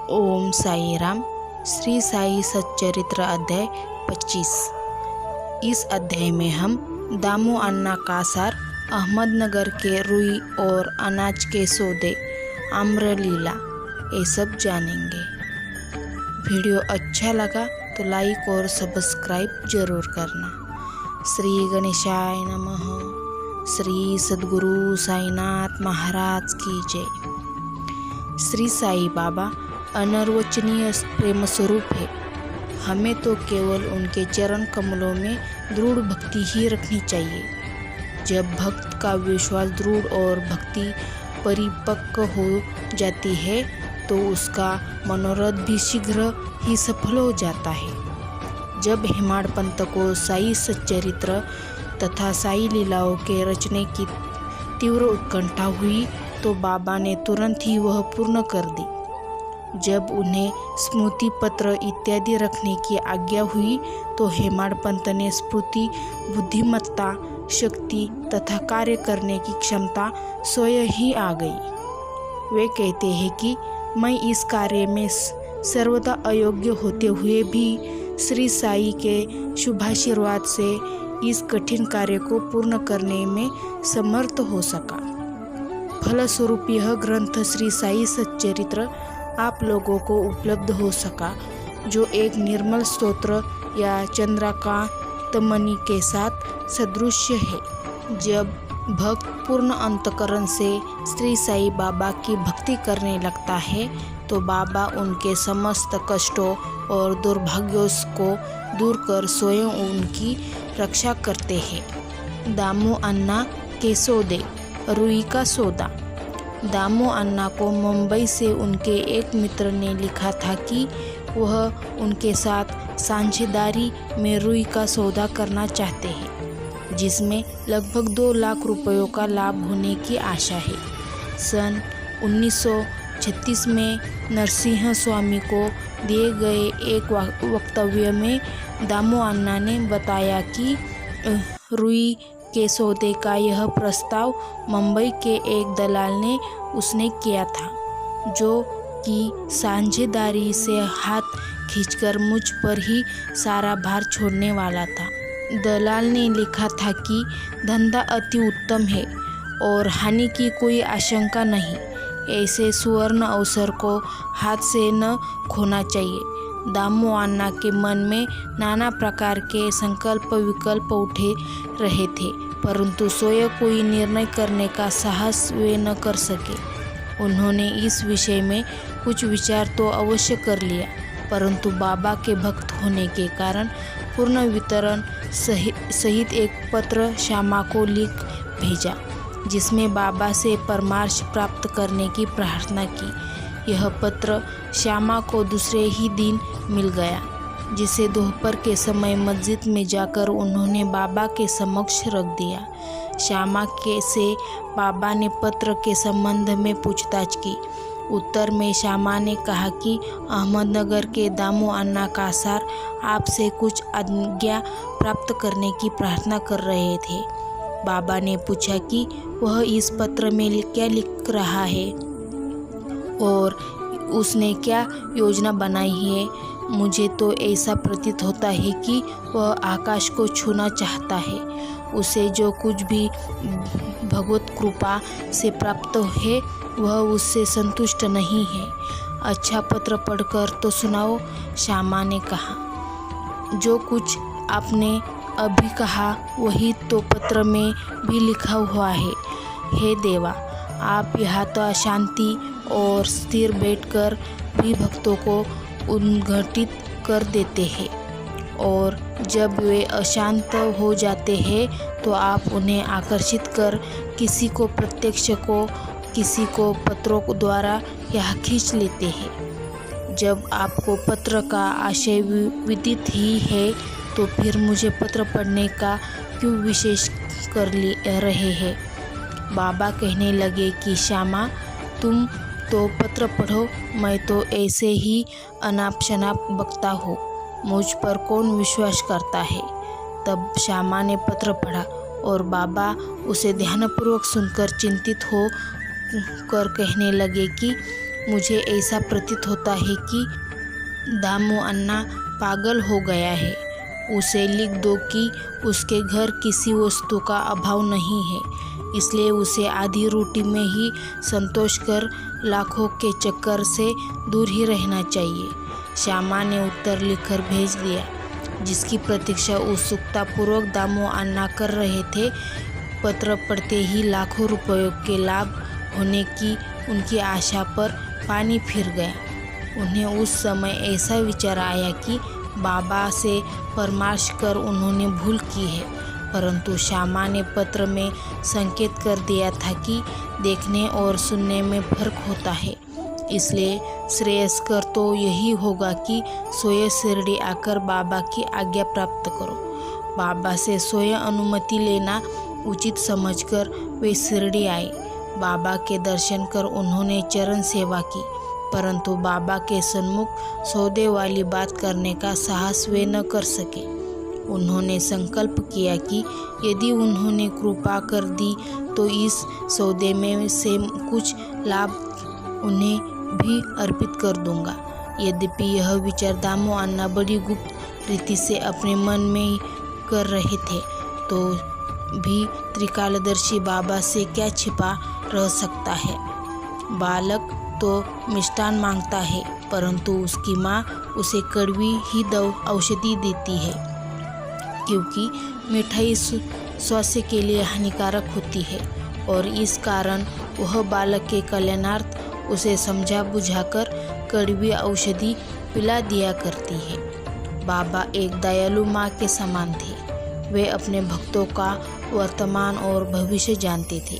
ओम साई राम। श्री साई सच्चरित्र अध्याय 25। इस अध्याय में हम दामू अन्ना कासार, अहमदनगर के रुई और अनाज के सौदे, आम्रलीला ये सब जानेंगे। वीडियो अच्छा लगा तो लाइक और सब्सक्राइब जरूर करना। श्री गणेशाय नमः। श्री सद्गुरु साईनाथ महाराज की जय। श्री साई बाबा अनर्वचनीय प्रेम स्वरूप है। हमें तो केवल उनके चरण कमलों में दृढ़ भक्ति ही रखनी चाहिए। जब भक्त का विश्वास दृढ़ और भक्ति परिपक्व हो जाती है तो उसका मनोरथ भी शीघ्र ही सफल हो जाता है। जब हेमाड़ पंत को साई सच्चरित्र तथा साई लीलाओं के रचने की तीव्र उत्कंठा हुई तो बाबा ने तुरंत ही वह पूर्ण कर दी। जब उन्हें स्मृति पत्र इत्यादि रखने की आज्ञा हुई तो हेमाड़ पंत ने स्फूर्ति, बुद्धिमत्ता, शक्ति तथा कार्य करने की क्षमता स्वयं ही आ गई। वे कहते हैं कि मैं इस कार्य में सर्वदा अयोग्य होते हुए भी श्री साई के शुभाशीर्वाद से इस कठिन कार्य को पूर्ण करने में समर्थ हो सका। फलस्वरूप यह ग्रंथ श्री साई सच्चरित्र आप लोगों को उपलब्ध हो सका, जो एक निर्मल स्तोत्र या चंद्रकांत मणि के साथ सदृश्य है। जब भक्त पूर्ण अंतकरण से श्री साई बाबा की भक्ति करने लगता है तो बाबा उनके समस्त कष्टों और दुर्भाग्यों को दूर कर स्वयं उनकी रक्षा करते हैं। दामू अन्ना के सौदे, रुई का सौदा। दामू अन्ना को मुंबई से उनके एक मित्र ने लिखा था कि वह उनके साथ साझेदारी में रुई का सौदा करना चाहते हैं, जिसमें लगभग 2 लाख रुपयों का लाभ होने की आशा है। सन 1936 में नरसिंह स्वामी को दिए गए एक वक्तव्य में दामू अन्ना ने बताया कि रुई के सौदे का यह प्रस्ताव मुंबई के एक दलाल ने उसने किया था, जो कि साझेदारी से हाथ खींचकर मुझ पर ही सारा भार छोड़ने वाला था। दलाल ने लिखा था कि धंधा अति उत्तम है और हानि की कोई आशंका नहीं। ऐसे सुवर्ण अवसर को हाथ से न खोना चाहिए। दामू अन्ना के मन में नाना प्रकार के संकल्प विकल्प उठे रहे थे, परंतु स्वयं कोई निर्णय करने का साहस वे न कर सके। उन्होंने इस विषय में कुछ विचार तो अवश्य कर लिया, परंतु बाबा के भक्त होने के कारण पूर्ण वितरण सहित एक पत्र श्यामा को लिख भेजा, जिसमें बाबा से परामर्श प्राप्त करने की प्रार्थना की। यह पत्र श्यामा को दूसरे ही दिन मिल गया, जिसे दोपहर के समय मस्जिद में जाकर उन्होंने बाबा के समक्ष रख दिया। श्यामा के से बाबा ने पत्र के संबंध में पूछताछ की। उत्तर में श्यामा ने कहा कि अहमदनगर के दामू अन्ना कासार आपसे कुछ आज्ञा प्राप्त करने की प्रार्थना कर रहे थे। बाबा ने पूछा कि वह इस पत्र में क्या लिख रहा है और उसने क्या योजना बनाई है। मुझे तो ऐसा प्रतीत होता है कि वह आकाश को छूना चाहता है। उसे जो कुछ भी भगवत कृपा से प्राप्त है वह उससे संतुष्ट नहीं है। अच्छा पत्र पढ़कर तो सुनाओ, श्यामा ने कहा। जो कुछ आपने अभी कहा वही तो पत्र में भी लिखा हुआ है। हे देवा, आप यहाँ तो शांति और स्थिर बैठकर भी भक्तों को उद्घटित कर देते हैं, और जब वे अशांत हो जाते हैं तो आप उन्हें आकर्षित कर किसी को प्रत्यक्ष को किसी को पत्रों द्वारा यहाँ खींच लेते हैं। जब आपको पत्र का आशय विदित ही है तो फिर मुझे पत्र पढ़ने का क्यों विशेष कर रहे हैं। बाबा कहने लगे कि श्यामा, तुम तो पत्र पढ़ो, मैं तो ऐसे ही अनाप शनाप बकता हूँ, मुझ पर कौन विश्वास करता है। तब श्यामा ने पत्र पढ़ा और बाबा उसे ध्यानपूर्वक सुनकर चिंतित हो कर कहने लगे कि मुझे ऐसा प्रतीत होता है कि दामू अन्ना पागल हो गया है। उसे लिख दो कि उसके घर किसी वस्तु का अभाव नहीं है, इसलिए उसे आधी रोटी में ही संतोष कर लाखों के चक्कर से दूर ही रहना चाहिए। श्यामा ने उत्तर लिखकर भेज दिया, जिसकी प्रतीक्षा उत्सुकतापूर्वक दामू अन्ना कर रहे थे। पत्र पढ़ते ही लाखों रुपयों के लाभ होने की उनकी आशा पर पानी फिर गया। उन्हें उस समय ऐसा विचार आया कि बाबा से परामर्श कर उन्होंने भूल की है, परंतु श्यामा ने पत्र में संकेत कर दिया था कि देखने और सुनने में फर्क होता है, इसलिए श्रेयस्कर तो यही होगा कि स्वयं शिरडी आकर बाबा की आज्ञा प्राप्त करो। बाबा से स्वयं अनुमति लेना उचित समझकर वे शिरडी आए। बाबा के दर्शन कर उन्होंने चरण सेवा की, परंतु बाबा के सन्मुख सौदे वाली बात करने का साहस वे न कर सके। उन्होंने संकल्प किया कि यदि उन्होंने कृपा कर दी तो इस सौदे में से कुछ लाभ उन्हें भी अर्पित कर दूंगा। यद्यपि यह विचार दामू अन्ना बड़ी गुप्त रीति से अपने मन में कर रहे थे, तो भी त्रिकालदर्शी बाबा से क्या छिपा रह सकता है। बालक तो मिष्टान मांगता है, परंतु उसकी माँ उसे कड़वी ही औषधि देती है, क्योंकि मिठाई स्वास्थ्य के लिए हानिकारक होती है, और इस कारण वह बालक के कल्याणार्थ उसे समझा बुझाकर कड़वी औषधि पिला दिया करती है। बाबा एक दयालु माँ के समान थे। वे अपने भक्तों का वर्तमान और भविष्य जानते थे,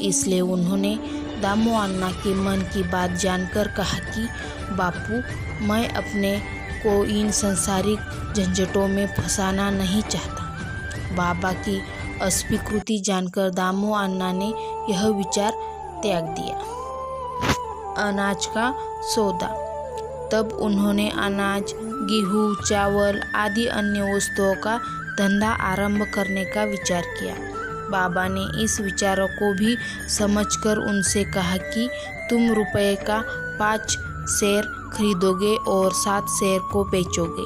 इसलिए उन्होंने दामू अन्ना के मन की बात जानकर कहा कि बापू, मैं अपने को इन सांसारिक झंझटों में फंसाना नहीं चाहता। बाबा की अस्वीकृति जानकर दामू अन्ना ने यह विचार त्याग दिया। अनाज का सौदा। तब उन्होंने अनाज, गेहूँ, चावल आदि अन्य वस्तुओं का धंधा आरंभ करने का विचार किया। बाबा ने इस विचारों को भी समझकर उनसे कहा कि तुम रुपये का 5 शेर खरीदोगे और 7 शेर को बेचोगे,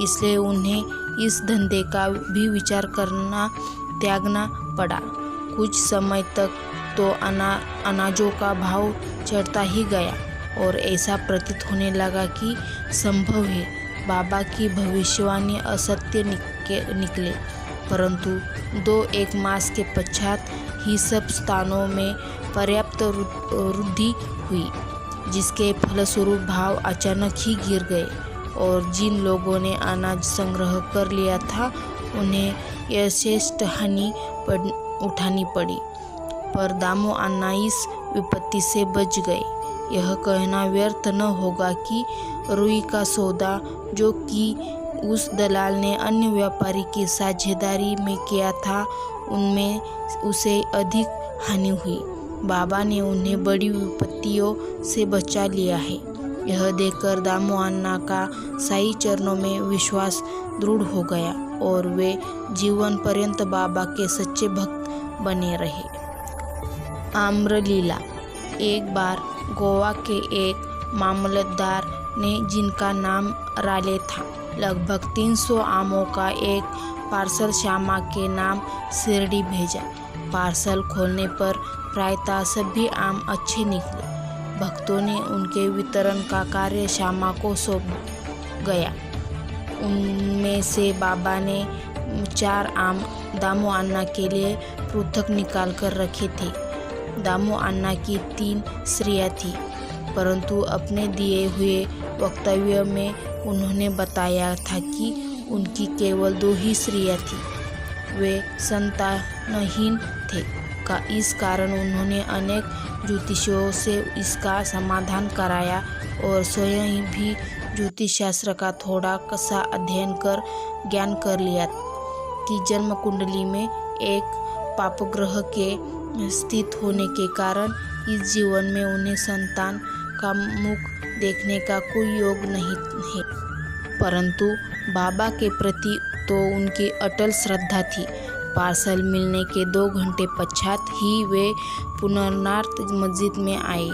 इसलिए उन्हें इस धंधे का भी विचार करना त्यागना पड़ा। कुछ समय तक तो अनाजों का भाव चढ़ता ही गया और ऐसा प्रतीत होने लगा कि संभव है बाबा की भविष्यवाणी असत्य निकले, परंतु 2-1 मास के पश्चात ही सब स्थानों में पर्याप्त वृद्धि हुई, जिसके फलस्वरूप भाव अचानक ही गिर गए और जिन लोगों ने अनाज संग्रह कर लिया था उन्हें यथेष्ट हानि उठानी पड़ी, पर दामू अन्ना इस विपत्ति से बच गए। यह कहना व्यर्थ न होगा कि रुई का सौदा जो कि उस दलाल ने अन्य व्यापारी की साझेदारी में किया था, उनमें उसे अधिक हानि हुई। बाबा ने उन्हें बड़ी विपत्तियों से बचा लिया है। यह देखकर दामू अन्ना का साईं चरणों में विश्वास दृढ़ हो गया और वे जीवन पर्यंत बाबा के सच्चे भक्त बने रहे। आम्रलीला। एक बार गोवा के एक मामलतदार ने, जिनका नाम राले था, लगभग 300 आमों का एक पार्सल श्यामा के नाम शिरडी भेजा। पार्सल खोलने पर प्रायतः सभी आम अच्छे निकले। भक्तों ने उनके वितरण का कार्य श्यामा को सौंप गया। उनमें से बाबा ने 4 आम दामू अन्ना के लिए पृथक निकाल कर रखे थे। दामू अन्ना की 3 स्त्रियां थीं, परंतु अपने दिए हुए वक्तव्य में उन्होंने बताया था कि उनकी केवल 2 ही स्त्रियां थीं। वे संतानहीन थे। इस कारण उन्होंने अनेक ज्योतिषियों से इसका समाधान कराया और स्वयं भी ज्योतिष शास्त्र का थोड़ा सा अध्ययन कर ज्ञान कर लिया कि जन्म कुंडली में एक पापग्रह के स्थित होने के कारण इस जीवन में उन्हें संतान का मुख देखने का कोई योग नहीं है, परंतु बाबा के प्रति तो उनकी अटल श्रद्धा थी। पार्सल मिलने के 2 घंटे पश्चात ही वे पुनर्नाथ मस्जिद में आए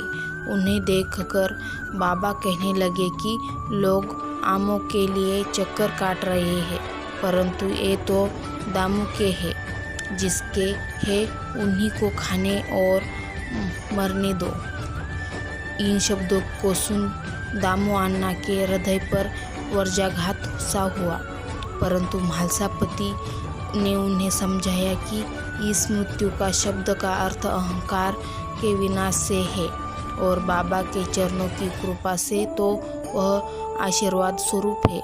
उन्हें देखकर बाबा कहने लगे कि लोग आमों के लिए चक्कर काट रहे हैं, परंतु ये तो दामू के हैं, जिसके है उन्हीं को खाने और मरने दो। इन शब्दों को सुन दामू अन्ना के हृदय पर वज्राघात सा हुआ, परंतु म्हालसापति ने उन्हें समझाया कि इस मृत्यु का शब्द का अर्थ अहंकार के विनाश से है और बाबा के चरणों की कृपा से तो वह आशीर्वाद स्वरूप है।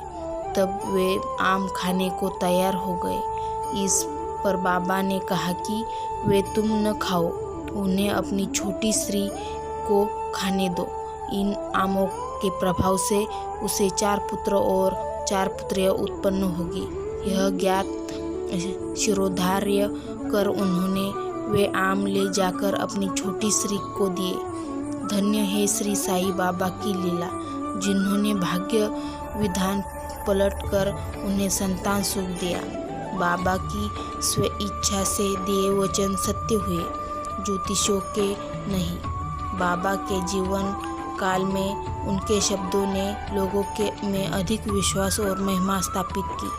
तब वे आम खाने को तैयार हो गए। इस पर बाबा ने कहा कि वे तुम न खाओ, उन्हें अपनी छोटी स्त्री को खाने दो। इन आमों के प्रभाव से उसे 4 पुत्र और 4 पुत्रियां उत्पन्न होगी। यह ज्ञात शिरोधार्य कर उन्होंने वे आम ले जाकर अपनी छोटी स्त्री को दिए। धन्य है श्री साईं बाबा की लीला, जिन्होंने भाग्य विधान पलटकर उन्हें संतान सुख दिया। बाबा की स्व इच्छा से दिए वचन सत्य हुए, ज्योतिषों के नहीं। बाबा के जीवन काल में उनके शब्दों ने लोगों के में अधिक विश्वास और महिमा स्थापित की,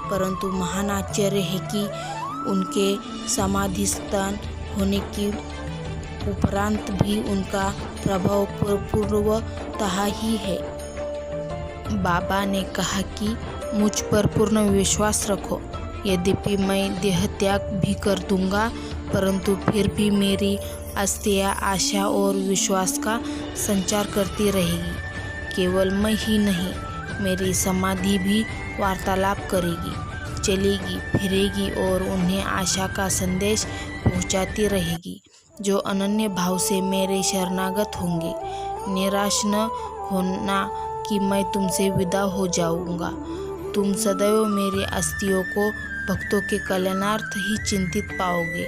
परंतु महान आश्चर्य है कि उनके समाधि स्थान होने की उपरांत भी उनका प्रभाव पूर्वतः ही है। बाबा ने कहा कि मुझ पर पूर्ण विश्वास रखो, यद्यपि मैं देह त्याग भी कर दूंगा, परंतु फिर भी मेरी अस्थियां आशा और विश्वास का संचार करती रहेगी। केवल मैं ही नहीं, मेरी समाधि भी वार्तालाप करेगी, चलेगी फिरेगी और उन्हें आशा का संदेश पहुंचाती रहेगी, जो अनन्य भाव से मेरे शरणागत होंगे। निराश न होना कि मैं तुमसे विदा हो जाऊंगा। तुम सदैव मेरी अस्थियों को भक्तों के कल्याणार्थ ही चिंतित पाओगे।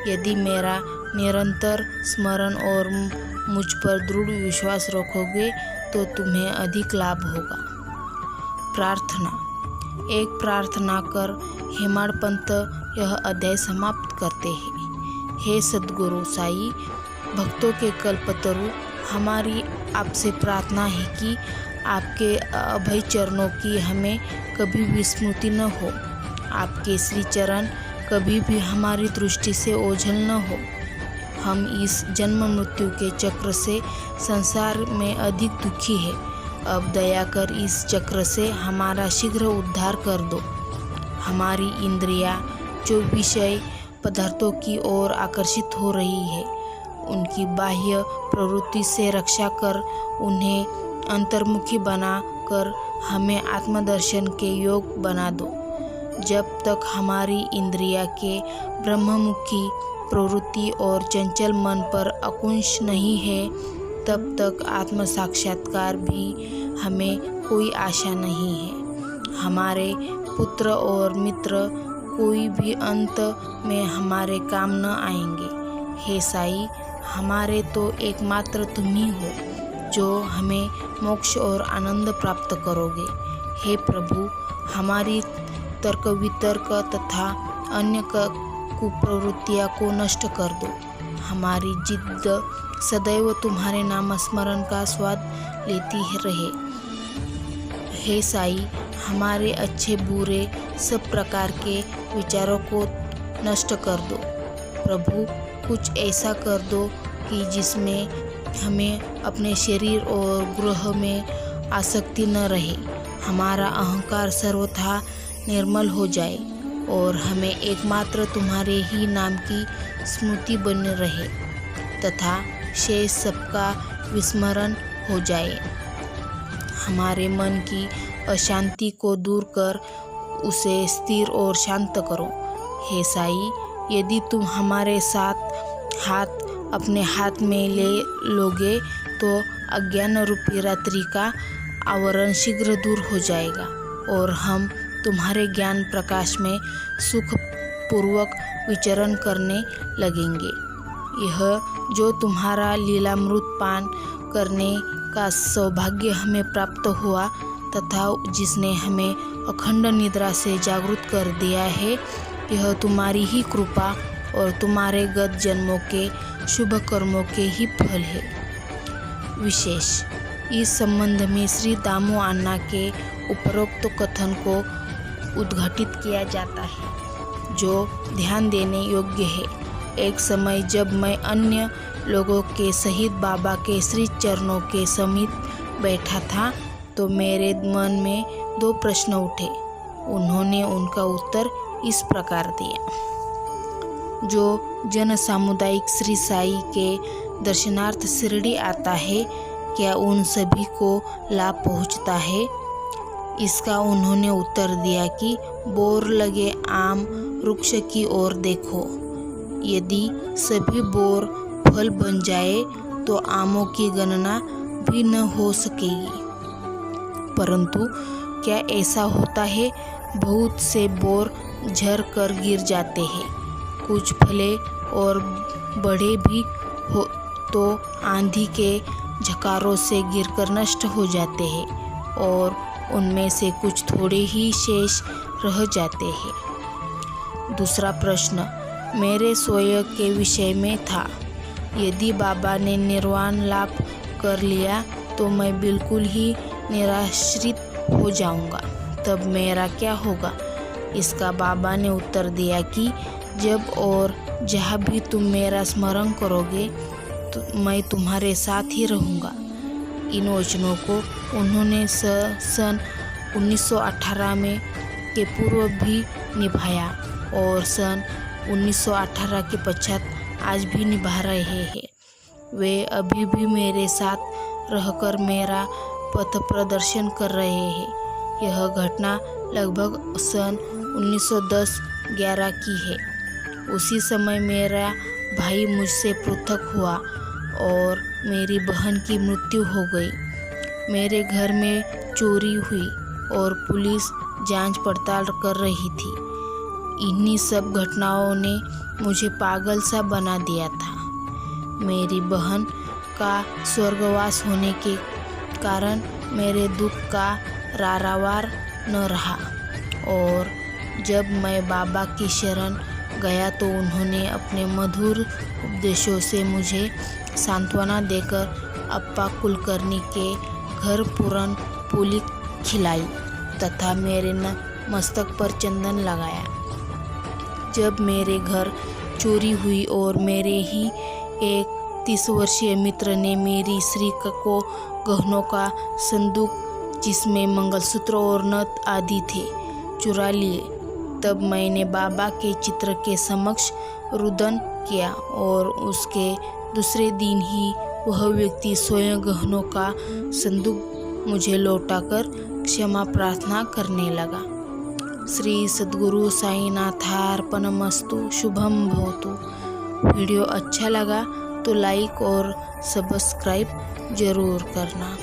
यदि मेरा निरंतर स्मरण और मुझ पर दृढ़ विश्वास रखोगे तो तुम्हें अधिक लाभ होगा। प्रार्थना। एक प्रार्थना कर हेमाड़ पंत यह अध्याय समाप्त करते हैं। हे सद्गुरु साई, भक्तों के कल्पतरु, हमारी आपसे प्रार्थना है कि आपके अभय चरणों की हमें कभी विस्मृति न हो। आपके श्री चरण कभी भी हमारी दृष्टि से ओझल न हो। हम इस जन्म मृत्यु के चक्र से संसार में अधिक दुखी है। अब दया कर इस चक्र से हमारा शीघ्र उद्धार कर दो। हमारी इंद्रियां जो विषय पदार्थों की ओर आकर्षित हो रही है, उनकी बाह्य प्रवृत्ति से रक्षा कर उन्हें अंतर्मुखी बना कर हमें आत्मदर्शन के योग बना दो। जब तक हमारी इंद्रिया के ब्रह्ममुखी प्रवृत्ति और चंचल मन पर अंकुश नहीं है, तब तक आत्म साक्षात्कार भी हमें कोई आशा नहीं है। हमारे पुत्र और मित्र कोई भी अंत में हमारे काम न आएंगे। हे साई, हमारे तो एकमात्र तुम ही हो जो हमें मोक्ष और आनंद प्राप्त करोगे। हे प्रभु, हमारी तर्क वितर्क तथा अन्य कुप्रवृत्तियों को नष्ट कर दो। हमारी जिद्द सदैव तुम्हारे नाम स्मरण का स्वाद लेती रहे। हे साई, हमारे अच्छे बुरे सब प्रकार के विचारों को नष्ट कर दो। प्रभु, कुछ ऐसा कर दो कि जिसमें हमें अपने शरीर और गृह में आसक्ति न रहे। हमारा अहंकार सर्वथा निर्मल हो जाए और हमें एकमात्र तुम्हारे ही नाम की स्मृति बनी रहे तथा शेष सबका विस्मरण हो जाए। हमारे मन की अशांति को दूर कर उसे स्थिर और शांत करो। हे साई, यदि तुम हमारे साथ हाथ अपने हाथ में ले लोगे तो अज्ञान रूपी रात्रि का आवरण शीघ्र दूर हो जाएगा और हम तुम्हारे ज्ञान प्रकाश में सुख पूर्वक विचरण करने लगेंगे। यह जो तुम्हारा लीलामृत पान करने का सौभाग्य हमें प्राप्त हुआ तथा जिसने हमें अखंड निद्रा से जागृत कर दिया है, यह तुम्हारी ही कृपा और तुम्हारे गत जन्मों के शुभ कर्मों के ही फल है। विशेष। इस संबंध में श्री दामू अन्ना के उपरोक्त कथन को उद्घाटित किया जाता है, जो ध्यान देने योग्य है। एक समय जब मैं अन्य लोगों के सहित बाबा के श्री चरणों के समीप बैठा था, तो मेरे मन में 2 प्रश्न उठे। उन्होंने उनका उत्तर इस प्रकार दिया। जो जन सामुदायिक श्री साई के दर्शनार्थ शिरडी आता है, क्या उन सभी को लाभ पहुंचता है? इसका उन्होंने उत्तर दिया कि बोर लगे आम वृक्ष की ओर देखो। यदि सभी बोर फल बन जाए तो आमों की गणना भी न हो सकेगी। परंतु क्या ऐसा होता है? बहुत से बोर झर कर गिर जाते हैं। कुछ फले और बड़े भी हो तो आंधी के झकारों से गिरकर नष्ट हो जाते हैं और उनमें से कुछ थोड़े ही शेष रह जाते हैं। दूसरा प्रश्न मेरे स्वयं के विषय में था। यदि बाबा ने निर्वाण लाभ कर लिया तो मैं बिल्कुल ही निराश्रित हो जाऊंगा, तब मेरा क्या होगा? इसका बाबा ने उत्तर दिया कि जब और जहाँ भी तुम मेरा स्मरण करोगे तो मैं तुम्हारे साथ ही रहूँगा। इन वचनों को उन्होंने सन 1918 में के पूर्व भी निभाया और सन 1918 के पश्चात आज भी निभा रहे हैं। वे अभी भी मेरे साथ रहकर मेरा पथ प्रदर्शन कर रहे हैं। यह घटना लगभग सन 1910-11 की है। उसी समय मेरा भाई मुझसे पृथक हुआ और मेरी बहन की मृत्यु हो गई। मेरे घर में चोरी हुई और पुलिस जांच पड़ताल कर रही थी। इन्हीं सब घटनाओं ने मुझे पागल सा बना दिया था। मेरी बहन का स्वर्गवास होने के कारण मेरे दुख का रारावार न रहा और जब मैं बाबा की शरण गया तो उन्होंने अपने मधुर उपदेशों से मुझे सांत्वना देकर अप्पा कुलकर्णी के घर पूरन पूली खिलाई तथा मेरे मस्तक पर चंदन लगाया। जब मेरे घर चोरी हुई और मेरे ही एक 30 वर्षीय मित्र ने मेरी स्त्री को गहनों का संदूक जिसमें मंगलसूत्र और नथ आदि थे चुरा लिए, तब मैंने बाबा के चित्र के समक्ष रुदन किया और उसके दूसरे दिन ही वह व्यक्ति स्वयं गहनों का संदूक मुझे लौटाकर क्षमा प्रार्थना करने लगा। श्री सद्गुरु साईनाथार्पणमस्तु। शुभम भवतु। वीडियो अच्छा लगा तो लाइक और सब्सक्राइब जरूर करना।